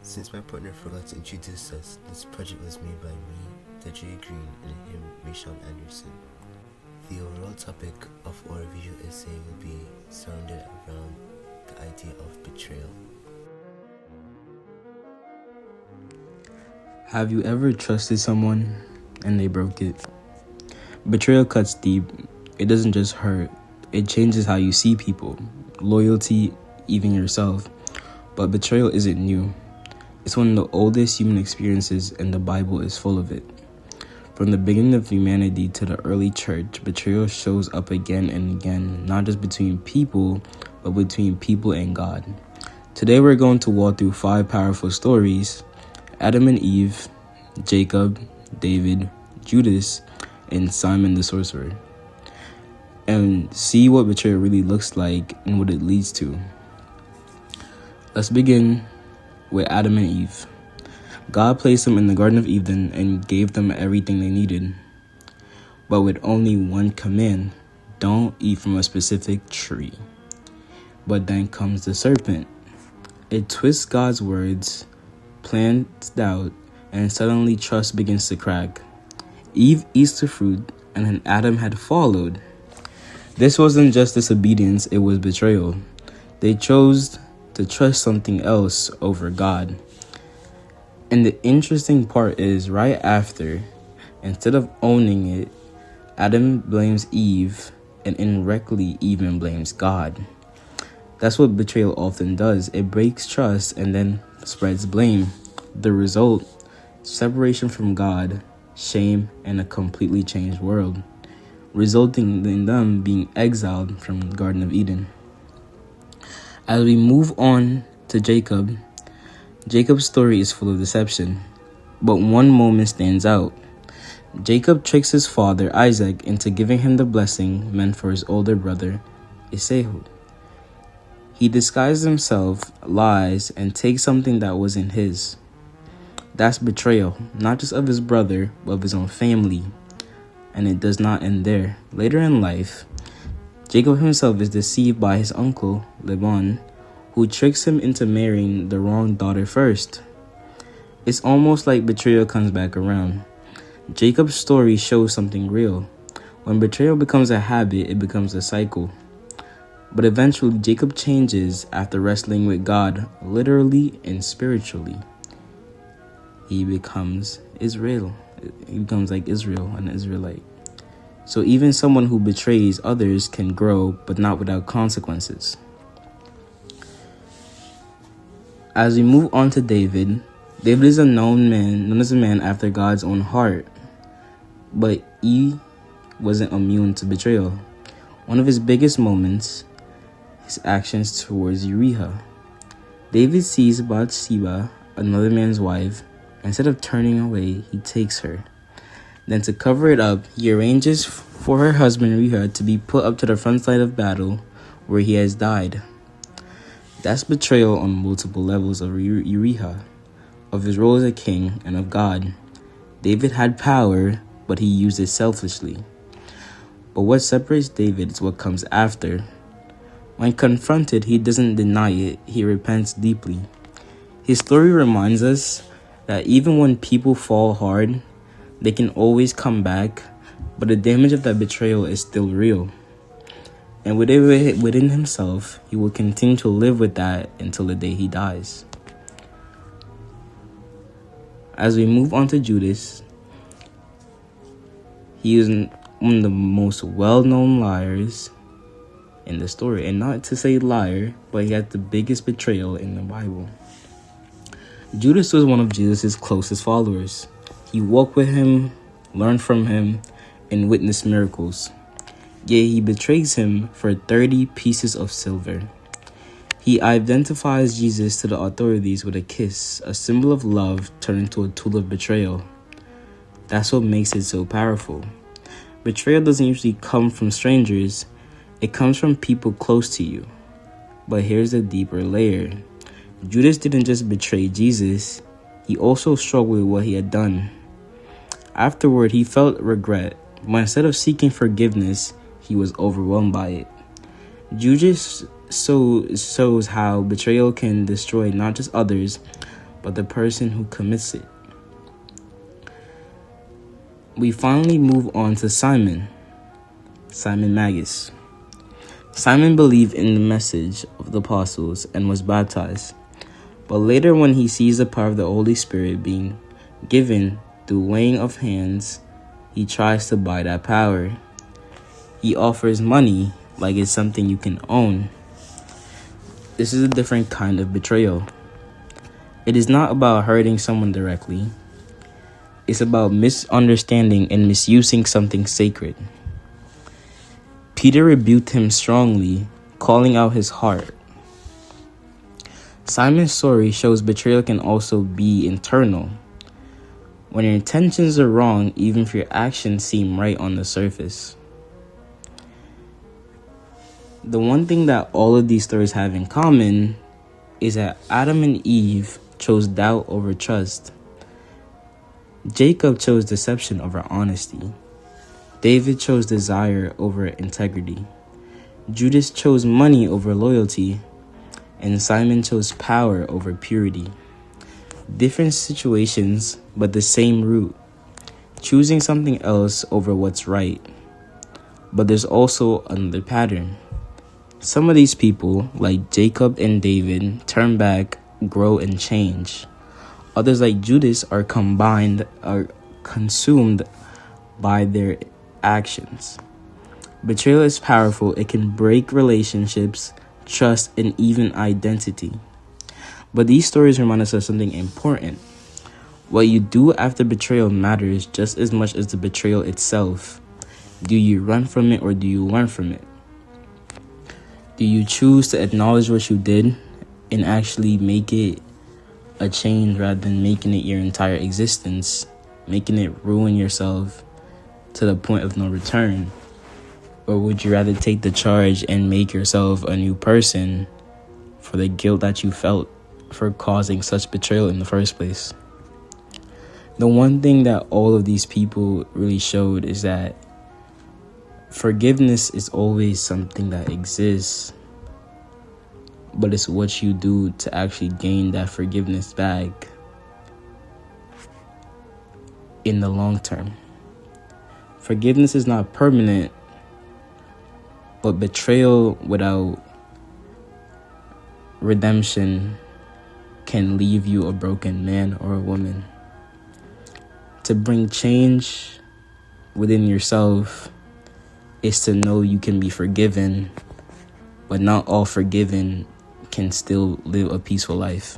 Since my partner forgot to introduce us, this project was made by me, Dejay Green, and him, Rachel Anderson. The overall topic of our visual essay will be surrounded around the idea of betrayal. Have you ever trusted someone and they broke it? Betrayal cuts deep. It doesn't just hurt, it changes how you see people, loyalty, even yourself. But betrayal isn't new. It's one of the oldest human experiences, and the Bible is full of it. From the beginning of humanity to the early church, betrayal shows up again and again, not just between people, but between people and God. Today we're going to walk through 5 powerful stories: Adam and Eve, Jacob, David, Judas, and Simon the sorcerer, and see what betrayal really looks like and what it leads to. Let's begin with Adam and Eve. God placed them in the Garden of Eden and gave them everything they needed, but with only one command: don't eat from a specific tree. But then comes the serpent. It twists God's words, plants doubt, and suddenly trust begins to crack. Eve eats the fruit, and then Adam had followed. This wasn't just disobedience, it was betrayal. They chose to trust something else over God. And the interesting part is, right after, instead of owning it, Adam blames Eve and indirectly even blames God. That's what betrayal often does. It breaks trust and then spreads blame. The result: separation from God, shame, and a completely changed world, resulting in them being exiled from the Garden of Eden. As we move on to Jacob, Jacob's story is full of deception, but one moment stands out. Jacob tricks his father Isaac into giving him the blessing meant for his older brother Esau. He disguises himself, lies, and takes something that wasn't his. That's betrayal, not just of his brother, but of his own family. And it does not end there. Later in life, Jacob himself is deceived by his uncle, Laban, who tricks him into marrying the wrong daughter first. It's almost like betrayal comes back around. Jacob's story shows something real. When betrayal becomes a habit, it becomes a cycle. But eventually, Jacob changes after wrestling with God, literally and spiritually. He becomes Israel. He becomes like Israel, an Israelite. So even someone who betrays others can grow, but not without consequences. As we move on to David, David is known as a man after God's own heart, but he wasn't immune to betrayal. One of his biggest moments, his actions towards Uriah. David sees Bathsheba, another man's wife. Instead of turning away, he takes her. Then, to cover it up, he arranges for her husband Uriah to be put up to the front side of battle where he has died. That's betrayal on multiple levels of Uriah, of his role as a king, and of God. David had power, but he used it selfishly. But what separates David is what comes after. When confronted, he doesn't deny it, he repents deeply. His story reminds us that even when people fall hard, they can always come back, but the damage of that betrayal is still real. And within himself, he will continue to live with that until the day he dies. As we move on to Judas, he is one of the most well-known liars in the story. And not to say liar, but he had the biggest betrayal in the Bible. Judas was one of Jesus' closest followers. He walked with him, learned from him, and witnessed miracles. Yet he betrays him for 30 pieces of silver. He identifies Jesus to the authorities with a kiss, a symbol of love turned into a tool of betrayal. That's what makes it so powerful. Betrayal doesn't usually come from strangers, it comes from people close to you. But here's the deeper layer. Judas didn't just betray Jesus, he also struggled with what he had done. Afterward, he felt regret, but instead of seeking forgiveness, he was overwhelmed by it. Judas shows how betrayal can destroy not just others, but the person who commits it. We finally move on to Simon Magus. Simon believed in the message of the apostles and was baptized. But later, when he sees the power of the Holy Spirit being given through laying of hands, he tries to buy that power. He offers money like it's something you can own. This is a different kind of betrayal. It is not about hurting someone directly. It's about misunderstanding and misusing something sacred. Peter rebuked him strongly, calling out his heart. Simon's story shows betrayal can also be internal. When your intentions are wrong, even if your actions seem right on the surface. The one thing that all of these stories have in common is that Adam and Eve chose doubt over trust. Jacob chose deception over honesty. David chose desire over integrity. Judas chose money over loyalty. And Simon chose power over purity. Different situations, but the same root. Choosing something else over what's right. But there's also another pattern. Some of these people, like Jacob and David, turn back, grow, and change. Others, like Judas, are consumed by their actions. Betrayal is powerful. It can break relationships, trust, and even identity. But these stories remind us of something important. What you do after betrayal matters just as much as the betrayal itself. Do you run from it or do you learn from it? Do you choose to acknowledge what you did and actually make it a change rather than making it your entire existence, making it ruin yourself to the point of no return? Or would you rather take the charge and make yourself a new person for the guilt that you felt for causing such betrayal in the first place? The one thing that all of these people really showed is that forgiveness is always something that exists, but it's what you do to actually gain that forgiveness back in the long term. Forgiveness is not permanent, but betrayal without redemption can leave you a broken man or a woman. To bring change within yourself is to know you can be forgiven, but not all forgiven can still live a peaceful life.